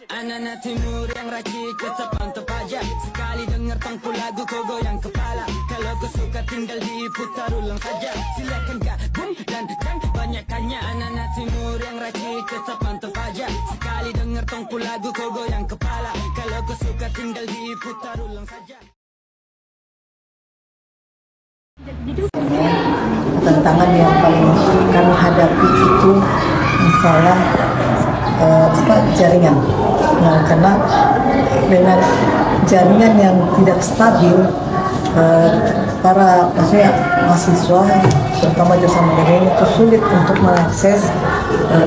Anak-anak timur yang rajin tetap pantau pajak. Sekali dengar tangku lagu kau goyang kepala. Kalau kau suka tinggal diputar ulang saja. Silakan gabung dan jangan banyak tanya. Anak-anak timur yang rajin tetap pantau pajak. Sekali dengar tangku lagu kau goyang kepala. Kalau kau suka tinggal diputar ulang saja. Tantangan yang paling kami hadapi itu masalah jaringan. Nah, karena dengan jaringan yang tidak stabil, para mahasiswa terutama jurusan manajemen itu sulit untuk mengakses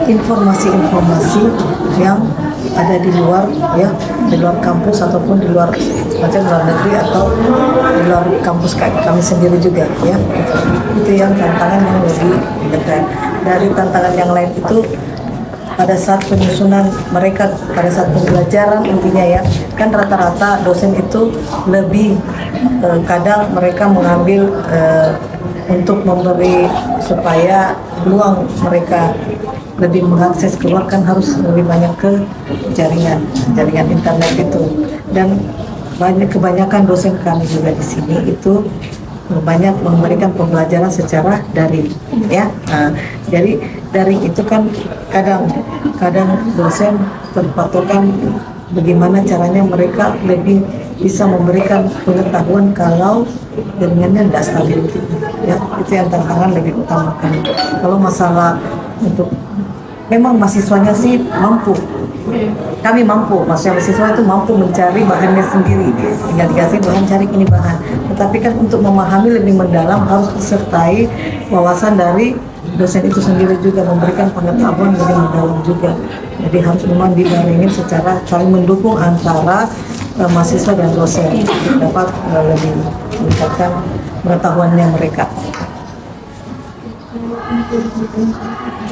informasi-informasi yang ada di luar di luar kampus ataupun di luar luar negeri atau di luar kampus kami sendiri juga itu yang tantangan yang lebih dekat. Dari tantangan yang lain itu pada saat penyusunan mereka, pada saat pembelajaran intinya kan rata-rata dosen itu lebih kadang mereka mengambil untuk memberi supaya peluang mereka lebih mengakses keluar kan harus lebih banyak ke jaringan internet itu. Dan kebanyakan dosen kami juga di sini itu banyak memberikan pembelajaran secara daring jadi daring itu kan kadang dosen terpatokan bagaimana caranya mereka lebih bisa memberikan pengetahuan kalau jaringannya tidak stabil itu yang tantangan lebih utamakan. Kalau masalah untuk memang mahasiswanya sih mampu, kami mampu, maksudnya mahasiswa itu mampu mencari bahannya sendiri, tinggal dikasih bahan, cari ini bahan. Tetapi kan untuk memahami lebih mendalam harus disertai wawasan dari dosen itu sendiri juga, memberikan pengetahuan lebih mendalam juga. Jadi harus memang dibaringin secara saling mendukung antara mahasiswa dan dosen dapat lebih meningkatkan pengetahuannya mereka.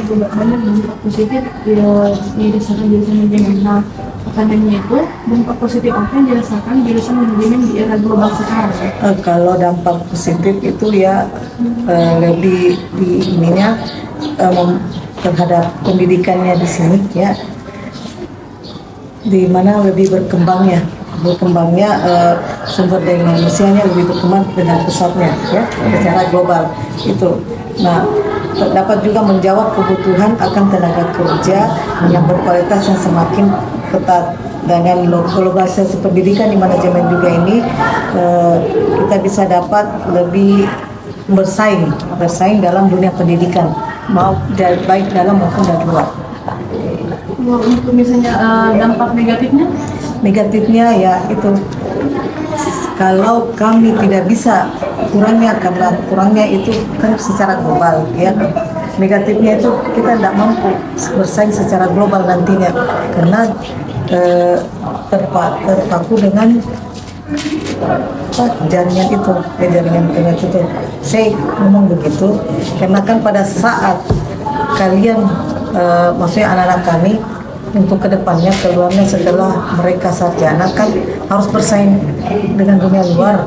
Juga banyak dampak positif dirasakan jurusan manajemen. Nah, pertanyaannya itu dampak positif apa yang dirasakan jurusan manajemen di era global sekarang? Kalau dampak positif itu lebih di ininya terhadap pendidikannya di sini di mana lebih berkembangnya sumber daya manusianya lebih berkembang dengan pesatnya secara global itu. Nah, dapat juga menjawab kebutuhan akan tenaga kerja yang berkualitas yang semakin ketat. Dengan globalisasi pendidikan di manajemen juga ini kita bisa dapat lebih bersaing dalam dunia pendidikan, baik dalam maupun dari luar. Untuk misalnya dampak negatifnya itu kalau kami tidak bisa kurangnya itu kan secara global negatifnya itu kita tidak mampu bersaing secara global nantinya karena terpaku dengan jaringan internet itu. Saya ngomong begitu karena kan pada saat kalian maksudnya anak-anak kami untuk kedepannya keluarnya setelah mereka sarjana kan harus bersaing dengan dunia luar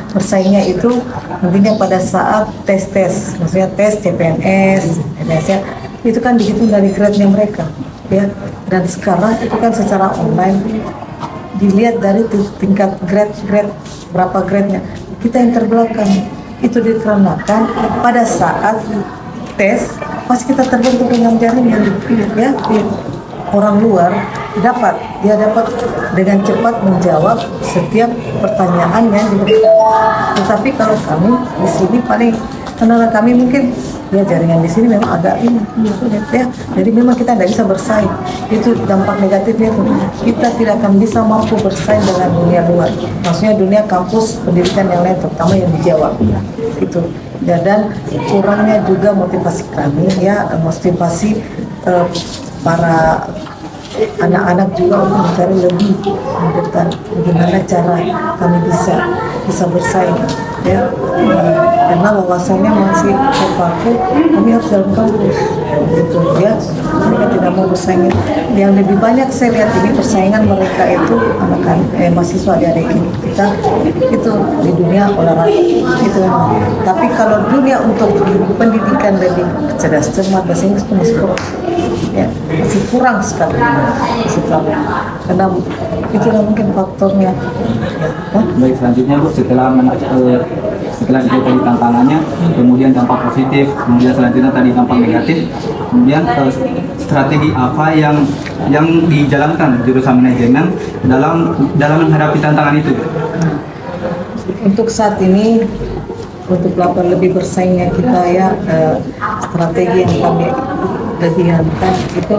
bersaingnya itu nantinya pada saat tes maksudnya tes CPNS itu kan dihitung dari grade-nya mereka dan sekarang itu kan secara online dilihat dari tingkat grade berapa grade-nya. Kita yang terbelakang itu dikarenakan pada saat tes pasti kita terbentuk dengan jaringan orang luar dapat dengan cepat menjawab setiap pertanyaan yang diberikan. Tetapi kalau kami di sini paling karena kami mungkin jaringan di sini memang agak sulit jadi memang kita tidak bisa bersaing. Itu dampak negatifnya kita tidak akan bisa mampu bersaing dengan dunia luar, maksudnya dunia kampus pendidikan yang lain terutama yang di Jawa itu. Dan kurangnya juga motivasi kami motivasi para anak-anak juga untuk mencari lebih mendekat bagaimana cara kami bisa bersaing karena wawasannya masih terpaku, kami harus dalam kampus gitu mereka tidak mau bersaing. Yang lebih banyak saya lihat ini persaingan mereka itu anak-anak mahasiswa adik kita itu di dunia olahraga itu memang. Tapi kalau dunia untuk pendidikan lebih cerdas cermat bahasa Inggris itu masih kurang. Ya, masih kurang sekali, masih kurang. Karena itulah mungkin faktornya. Baik, selanjutnya Bu, setelah diketahui tantangannya, kemudian dampak positif, kemudian selanjutnya tadi dampak negatif, kemudian strategi apa yang dijalankan jurusan manajemen dalam menghadapi tantangan itu? Untuk saat ini, untuk lebih bersaingnya kita ya, strategi yang kami lebihkan itu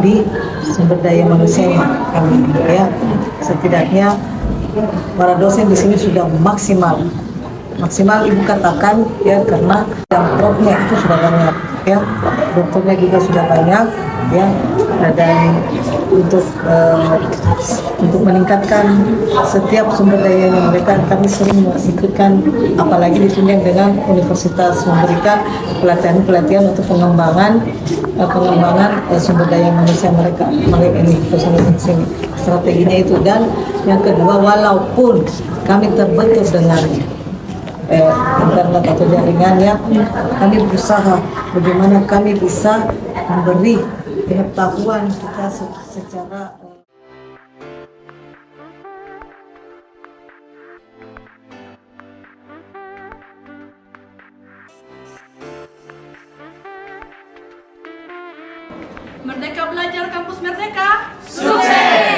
di sumber daya manusia kami ya. Setidaknya para dosen di sini sudah maksimal ibu katakan ya, karena yang profnya itu sudah banyak ya, dokternya juga sudah banyak ya, dan untuk meningkatkan setiap sumber dayanya mereka, kami sering ikutkan, apalagi ditunjang dengan universitas memberikan pelatihan untuk pengembangan sumber daya manusia mereka ini sini strateginya itu. Dan yang kedua, walaupun kami terbentur dengan internet atau jaringan ya, kami berusaha bagaimana kami bisa memberi pengetahuan kita secara Merdeka Belajar Kampus Merdeka. Sukses!